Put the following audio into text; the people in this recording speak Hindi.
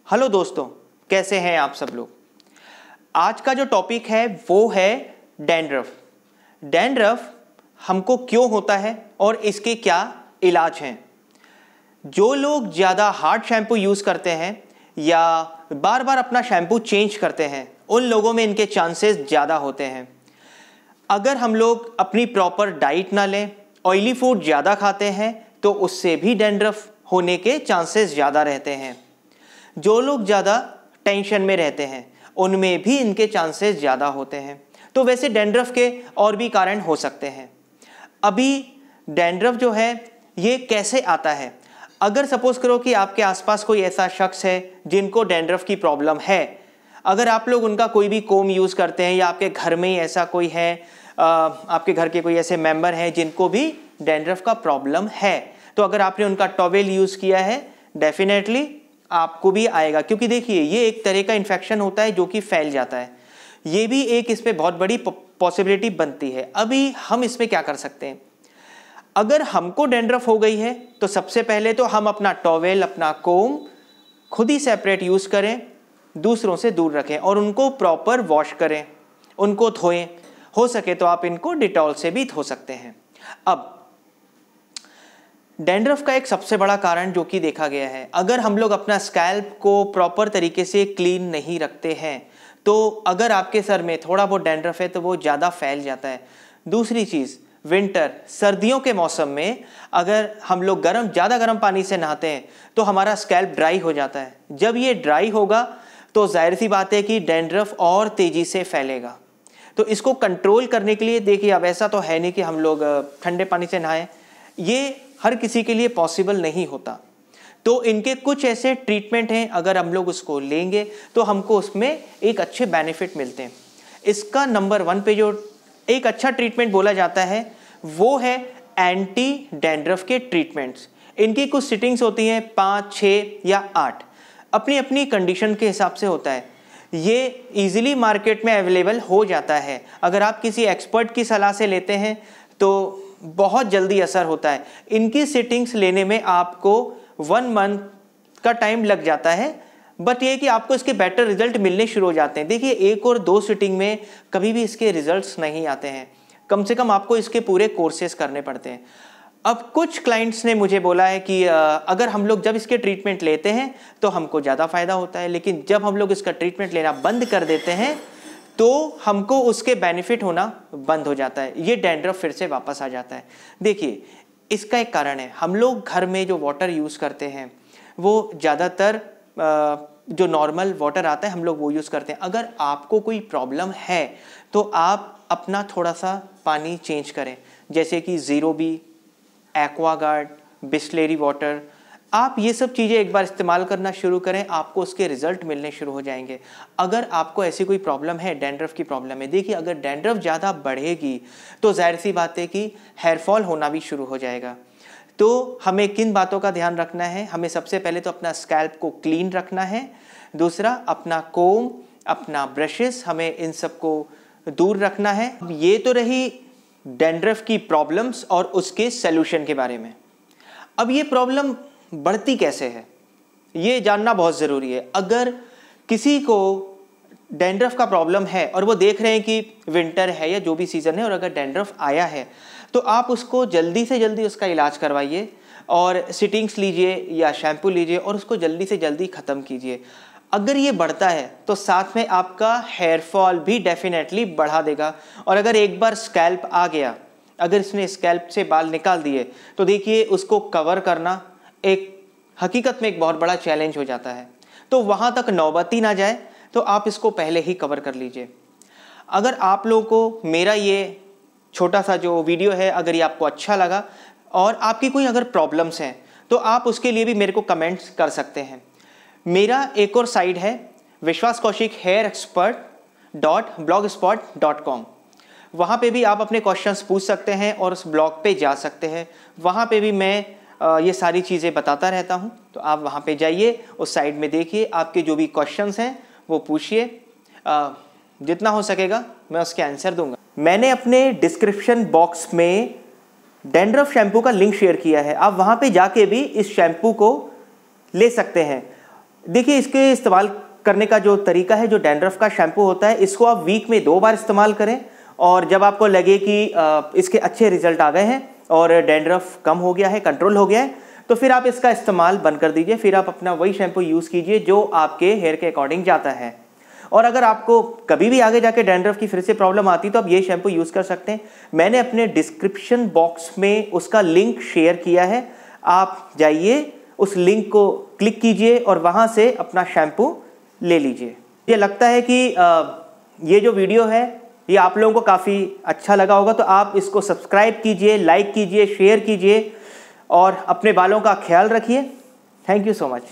हेलो दोस्तों, कैसे हैं आप सब लोग। आज का जो टॉपिक है वो है डैंड्रफ। डैंड्रफ हमको क्यों होता है और इसके क्या इलाज हैं। जो लोग ज़्यादा हार्ड शैम्पू यूज़ करते हैं या बार बार अपना शैम्पू चेंज करते हैं, उन लोगों में इनके चांसेस ज़्यादा होते हैं। अगर हम लोग अपनी प्रॉपर डाइट ना लें, ऑयली फूड ज़्यादा खाते हैं, तो उससे भी डैंड्रफ होने के चांसेस ज़्यादा रहते हैं। जो लोग ज़्यादा टेंशन में रहते हैं, उनमें भी इनके चांसेस ज़्यादा होते हैं। तो वैसे डैंड्रफ के और भी कारण हो सकते हैं। अभी डैंड्रफ जो है ये कैसे आता है। अगर सपोज करो कि आपके आसपास कोई ऐसा शख्स है जिनको डैंड्रफ की प्रॉब्लम है, अगर आप लोग उनका कोई भी कोम यूज़ करते हैं या आपके घर में ही ऐसा कोई है, आपके घर के कोई ऐसे मेंबर हैं जिनको भी डैंड्रफ का प्रॉब्लम है, तो अगर आपने उनका टॉवेल यूज़ किया है, डेफिनेटली आपको भी आएगा। क्योंकि देखिए, ये एक तरह का इन्फेक्शन होता है जो कि फैल जाता है। ये भी एक इस पे बहुत बड़ी पॉसिबिलिटी बनती है। अभी हम इस पे क्या कर सकते हैं। अगर हमको डैंड्रफ हो गई है तो सबसे पहले तो हम अपना टॉवेल, अपना कोम खुद ही सेपरेट यूज़ करें, दूसरों से दूर रखें और उनको प्रॉपर वॉश करें, उनको धोएं। हो सके तो आप इनको डिटॉल से भी धो सकते हैं। अब डैंड्रफ का एक सबसे बड़ा कारण जो कि देखा गया है, अगर हम लोग अपना स्कैल्प को प्रॉपर तरीके से क्लीन नहीं रखते हैं, तो अगर आपके सर में थोड़ा बहुत डैंड्रफ है तो वो ज़्यादा फैल जाता है। दूसरी चीज़, विंटर, सर्दियों के मौसम में अगर हम लोग ज़्यादा गर्म पानी से नहाते हैं तो हमारा स्कैल्प ड्राई हो जाता है। जब ये ड्राई होगा तो जाहिर सी बात है कि डैंड्रफ और तेज़ी से फैलेगा। तो इसको कंट्रोल करने के लिए देखिए, अब ऐसा तो है नहीं कि हम लोग ठंडे पानी से नहाएं, ये हर किसी के लिए पॉसिबल नहीं होता। तो इनके कुछ ऐसे ट्रीटमेंट हैं, अगर हम लोग उसको लेंगे तो हमको उसमें एक अच्छे बेनिफिट मिलते हैं। इसका नंबर 1 पे जो एक अच्छा ट्रीटमेंट बोला जाता है वो है एंटी डैंड्रफ के ट्रीटमेंट्स। इनकी कुछ सिटिंग्स होती हैं 5, 6 या 8, अपनी अपनी कंडीशन के हिसाब से होता है। ये इजीली मार्केट में अवेलेबल हो जाता है। अगर आप किसी एक्सपर्ट की सलाह से लेते हैं तो बहुत जल्दी असर होता है। इनकी सिटिंग्स लेने में आपको 1 मंथ का टाइम लग जाता है, बट ये कि आपको इसके बेटर रिजल्ट मिलने शुरू हो जाते हैं। देखिए, 1 और 2 सिटिंग में कभी भी इसके रिजल्ट्स नहीं आते हैं, कम से कम आपको इसके पूरे कोर्सेज करने पड़ते हैं। अब कुछ क्लाइंट्स ने मुझे बोला है कि अगर हम लोग जब इसके ट्रीटमेंट लेते हैं तो हमको ज़्यादा फ़ायदा होता है, लेकिन जब हम लोग इसका ट्रीटमेंट लेना बंद कर देते हैं तो हमको उसके बेनिफिट होना बंद हो जाता है, ये डैंड्रफ फिर से वापस आ जाता है। देखिए, इसका एक कारण है, हम लोग घर में जो वाटर यूज़ करते हैं वो ज़्यादातर जो नॉर्मल वाटर आता है हम लोग वो यूज़ करते हैं। अगर आपको कोई प्रॉब्लम है तो आप अपना थोड़ा सा पानी चेंज करें, जैसे कि ज़ीरो-बी, एक्वागार्ड, बिस्लेरी वाटर, आप ये सब चीज़ें एक बार इस्तेमाल करना शुरू करें, आपको उसके रिजल्ट मिलने शुरू हो जाएंगे। अगर आपको ऐसी कोई प्रॉब्लम है, डैंड्रफ की प्रॉब्लम है, देखिए अगर डैंड्रफ ज़्यादा बढ़ेगी तो जाहिर सी बात है कि हेयर फॉल होना भी शुरू हो जाएगा। तो हमें किन बातों का ध्यान रखना है, हमें सबसे पहले तो अपना स्कैल्प को क्लीन रखना है। दूसरा, अपना कोम, अपना ब्रशेस, हमें इन सबको दूर रखना है। ये तो रही डैंड्रफ की प्रॉब्लम्स और उसके सल्यूशन के बारे में। अब ये प्रॉब्लम बढ़ती कैसे है ये जानना बहुत ज़रूरी है। अगर किसी को डैंड्रफ का प्रॉब्लम है और वो देख रहे हैं कि विंटर है या जो भी सीज़न है और अगर डैंड्रफ आया है, तो आप उसको जल्दी से जल्दी उसका इलाज करवाइए और सिटिंग्स लीजिए या शैम्पू लीजिए और उसको जल्दी से जल्दी ख़त्म कीजिए। अगर ये बढ़ता है तो साथ में आपका हेयर फॉल भी डेफिनेटली बढ़ा देगा। और अगर एक बार स्कैल्प आ गया, अगर इसने स्कैल्प से बाल निकाल दिए, तो देखिए उसको कवर करना एक हकीकत में एक बहुत बड़ा चैलेंज हो जाता है। तो वहाँ तक नौबती ना जाए तो आप इसको पहले ही कवर कर लीजिए। अगर आप लोगों को मेरा ये छोटा सा जो वीडियो है, अगर ये आपको अच्छा लगा और आपकी कोई अगर प्रॉब्लम्स हैं तो आप उसके लिए भी मेरे को कमेंट्स कर सकते हैं। मेरा एक और साइट है vishwaskaushikhairexpert.blogspot.com, वहाँ पे भी आप अपने क्वेश्चंस पूछ सकते हैं और उस ब्लॉग पे जा सकते हैं। वहाँ पे भी मैं ये सारी चीज़ें बताता रहता हूँ, तो आप वहाँ पे जाइए, उस साइड में देखिए, आपके जो भी क्वेश्चंस हैं वो पूछिए, जितना हो सकेगा मैं उसके आंसर दूंगा। मैंने अपने डिस्क्रिप्शन बॉक्स में डैंड्रफ शैम्पू का लिंक शेयर किया है, आप वहाँ पे जाके भी इस शैम्पू को ले सकते हैं। देखिए, इसके इस्तेमाल करने का जो तरीका है, जो डैंड्रफ का शैम्पू होता है, इसको आप वीक में 2 बार इस्तेमाल करें और जब आपको लगे कि इसके अच्छे रिजल्ट आ गए हैं और डैंड्रफ कम हो गया है, कंट्रोल हो गया है, तो फिर आप इसका इस्तेमाल बंद कर दीजिए। फिर आप अपना वही शैम्पू यूज़ कीजिए जो आपके हेयर के अकॉर्डिंग जाता है। और अगर आपको कभी भी आगे जाके डैंड्रफ की फिर से प्रॉब्लम आती है तो आप ये शैम्पू यूज़ कर सकते हैं। मैंने अपने डिस्क्रिप्शन बॉक्स में उसका लिंक शेयर किया है, आप जाइए उस लिंक को क्लिक कीजिए और वहाँ से अपना शैम्पू ले लीजिए। ये लगता है कि ये जो वीडियो है ये आप लोगों को काफ़ी अच्छा लगा होगा, तो आप इसको सब्सक्राइब कीजिए, लाइक कीजिए, शेयर कीजिए और अपने बालों का ख्याल रखिए। Thank you so much.